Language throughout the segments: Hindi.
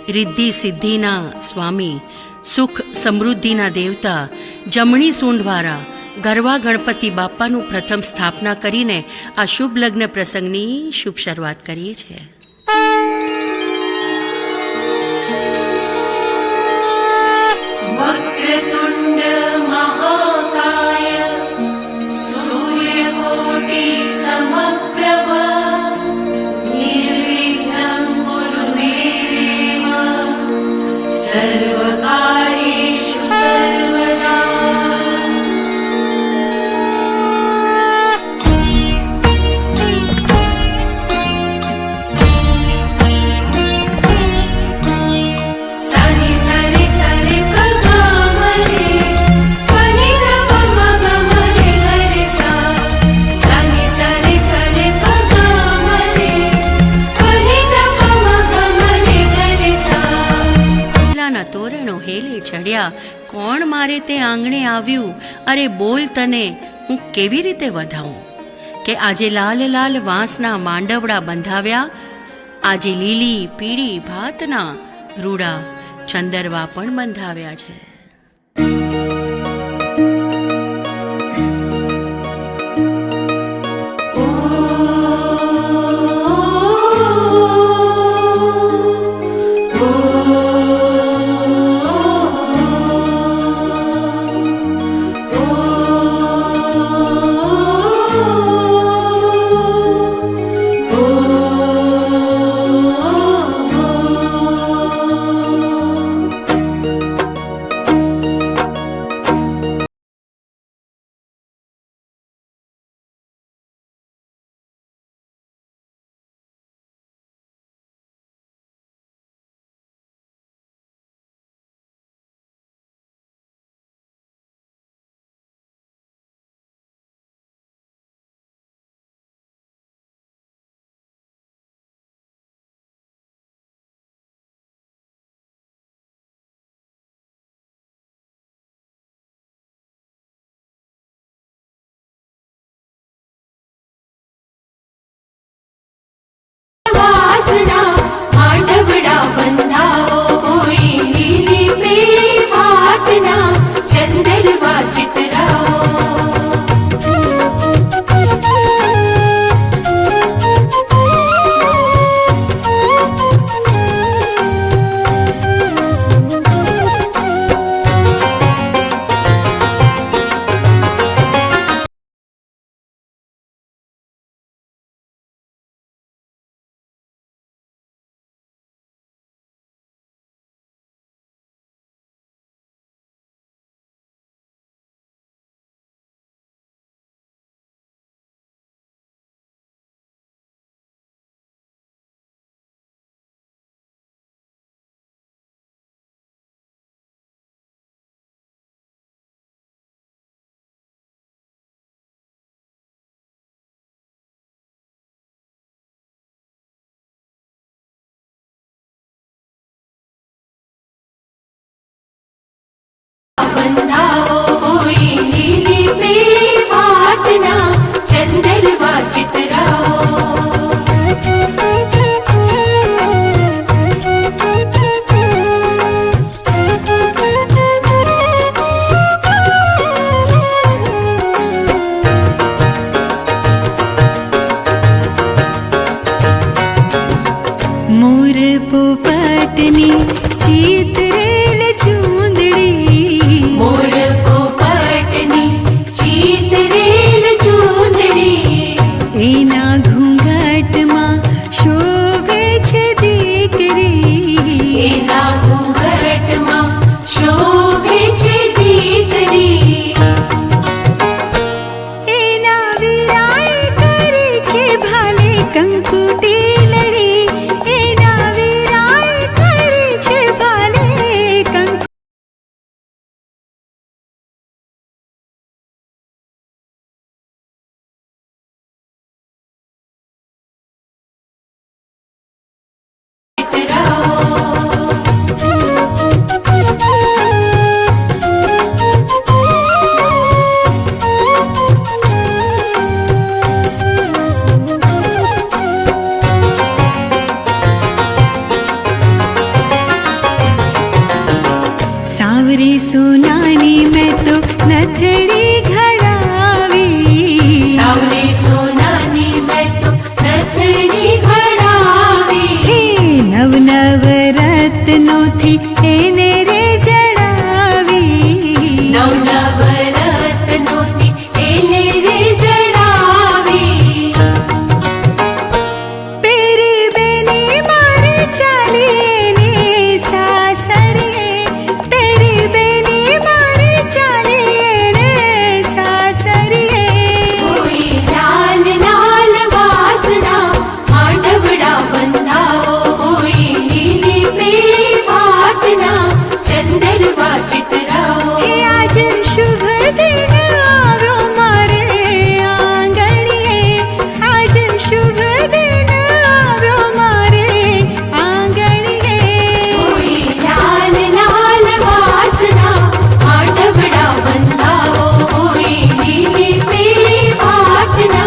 रिद्धि सिद्धिना स्वामी, सुख समृद्धिना देवता, जमणी सूंढवारा गरवा गणपति बापाનું પ્રથમ સ્થાપના કરીને આ શુભ લગ્ન પ્રસંગની શુભ શરૂઆત કરીએ છીએ. वक्रतुण्ड महाकाय सूर्यकोटि समप्रभ निर्विघ्नं कुरु मे देव सर्वकार्येषु सर्वदा. તોરણો હેલે ચડ્યા, કોણ મારે તે આંગણે આવ્યું, અરે બોલ તને હું કેવી રીતે વધાવું. કે આજે લાલ લાલ વાંસના માંડવડા બંધાવ્યા, આજે લીલી પીળી ભાતના રૂડા ચંદરવા પણ બંધાવ્યા છે. માંડવડા બંધાવો કોઈ લીલી પીળી ભાતના ચંદરવા ચિતરાવો. બંધાવો કોઈ લીલી પીળી ભાતના ચંદરવા ચિતરાવો. मोर पोपटनी चीतरेल चूंदड़ी, मोर पोपटनी चीतरेल चूंदड़ी एना घूंघटमा शोभे छे दीकरी, एना घूंघटमा शोभे छे दीकरी. एना वीराई करी छे भाले कंकुटी लड़ी, एना वीराई करी छे भाले सावरी सोनानी मैं तो नथड़ी घड़ावी, सावरे सोनानी मैं तो नथड़ी घड़ावी, हे नव नव रत्नो थी એને રે જડાવી, नव नव रत्नोथी એને रे जड़ावी, પેરી બેની મારે ચાલી એને સાસરે, પેરી બેની મારે ચાલી એને સાસરે. कोई लाल लाल वासना मांडवड़ा बंधाओ, कोई लीली पीली भातना चंदरवा चितराओ, હે આજ શુભ દિન આવ્યો મારે આંગણીએ, આજ શુભ દિન આવ્યો મારે આંગણીએ. कोई लाल लाल वासना मांडवड़ा बंधाओ, कोई लीली पीली भातना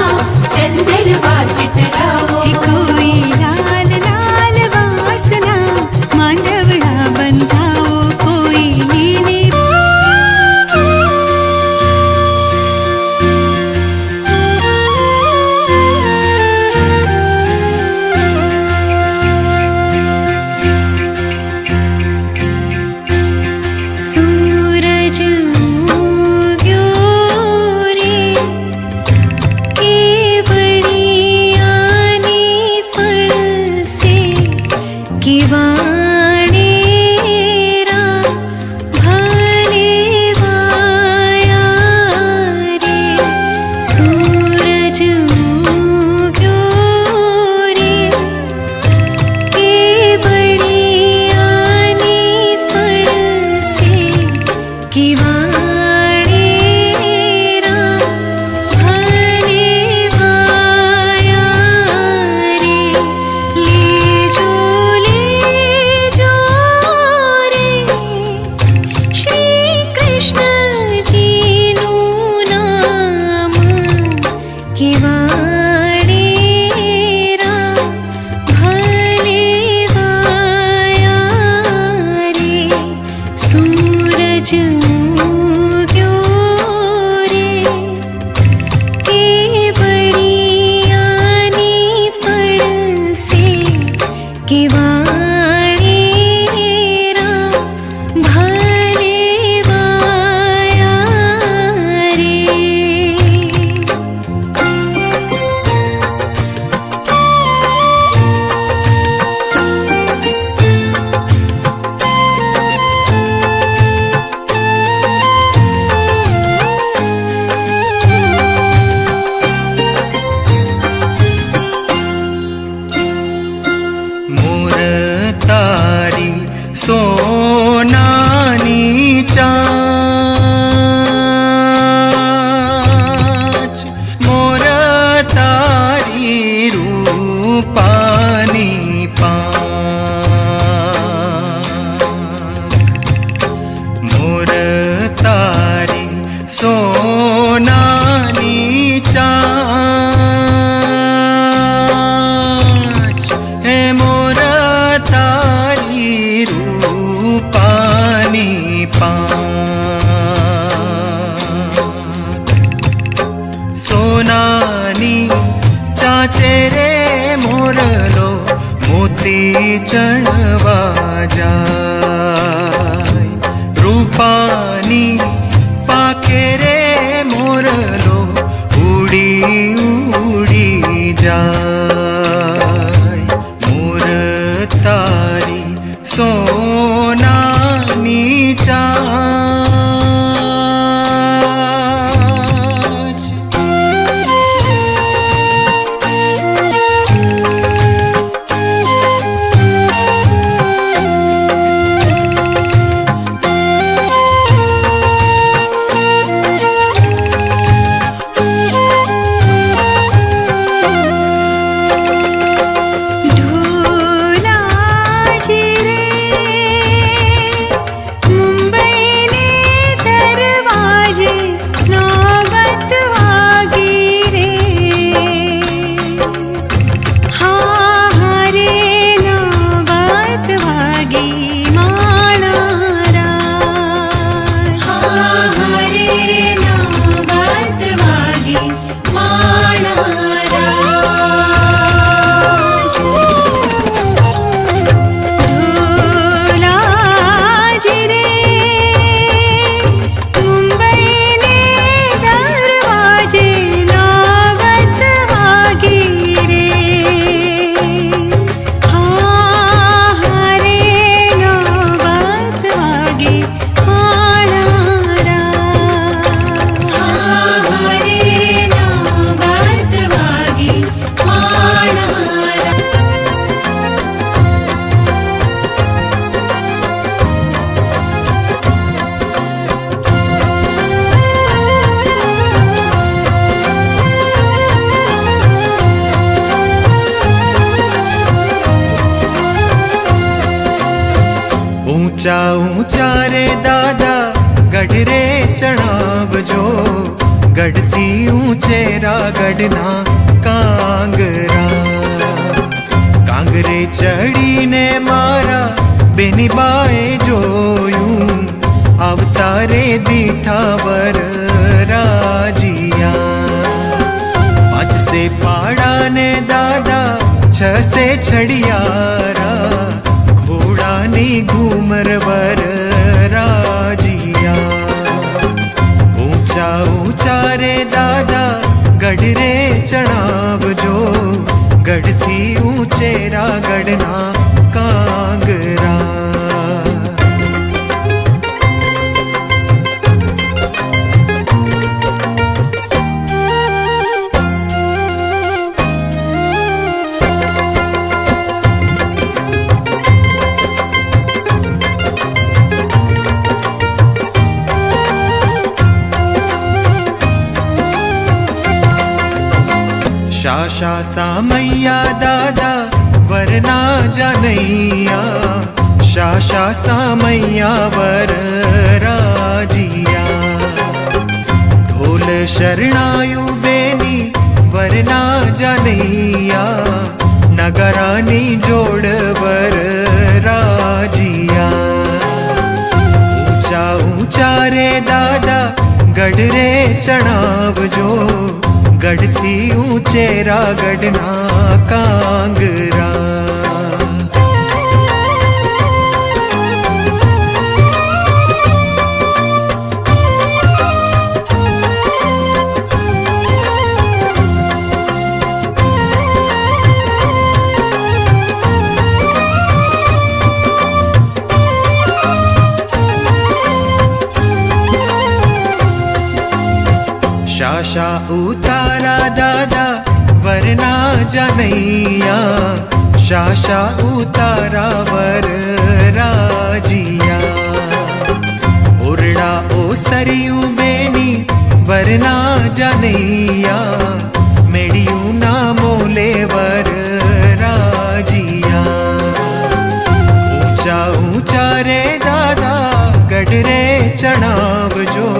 चंदरवा चितराओ, હે કોઈ લાલ લાલ વાસના માંડવડા બંધાવો, કોઈ લીલી સૂરજ ઉગ્યો રે કેવડિયાની ફળસે, કેવાણેરા ભલે વાયા રે. સૂરજ ઉગ્યો રે કેવડિયાની ફળસે, કેવાણેરા ભલે વાયા રે. લેજો લેજો રે શ્રી કૃષ્ણજીનું નામ, કેવાણેરા ભલે વાયા રે. સૂરજ ઉગ્યો રે કેવડિયાની ફળસે, કેવાણેરા ભલે વાયા રે. मोर तारी सोनानी चाँच, मोर तारी रूपानी पाँच, मोर तारी सोनानी चाँच, हे मोर तारी रूपानी पाँच. सोनानी चाचे रे मोरलो मोती चढ़वा जाय, रूपानी पाके रे मोरलो उड़ी उड़ी जाय. मोर तारी सोनानी चाँच. ऊंचा ऊंचा रे दादा गढ़ रे चढ़ावजो, गढ़ती ऊंचेरा गढ़ना कांगरा। कांगरे चढ़ीने मारा बेनी बाए जोयूं, अवतारे दीठा वर राजिया। 5 से पाड़ा ने दादा 6 से छड़ियारा, घोड़ानी घूमर वर राजिया। ऊंचा ऊंचा रे दादा गढ़ रे चढ़ावजो, गढ़ती ऊंचेरा गढ़ना कांगरा। शाशा सामैया दादा वरना जानैया, शाशा सामैया वर राजिया। ढोल शरणायु बेनी वरना जानैया, नगरानी जोड़ वर राजिया। ऊंचा ऊंचा रे दादा गढ़ रे चढ़ावजो, गढ़ती ऊंचेरा गढ़ना कांगरा। शाशा उतारा दादा वरना जानैया, शाशा उतारा वर राजिया। उरड़ा ओ सरियू बेनी वरना जानैया, मेड़ियू ना मोले वर राजिया। ऊंचा ऊंचा रे दादा गढ़ रे चढ़ावजो,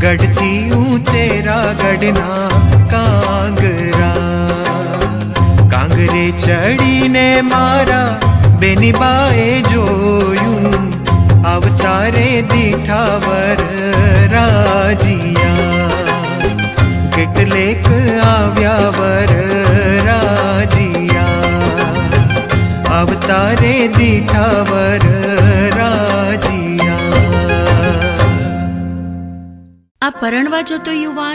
गढ़ती ऊंचेरा गढ़ना कांगरा। कांगरे चढ़ीने मारा बेनी बाए जोयूं, अवतारे दीठा वर राजिया। किटलेक आव्या वर राजिया, अवतारे दीठा वर राजिया। આ પરણવા જતો યુવાન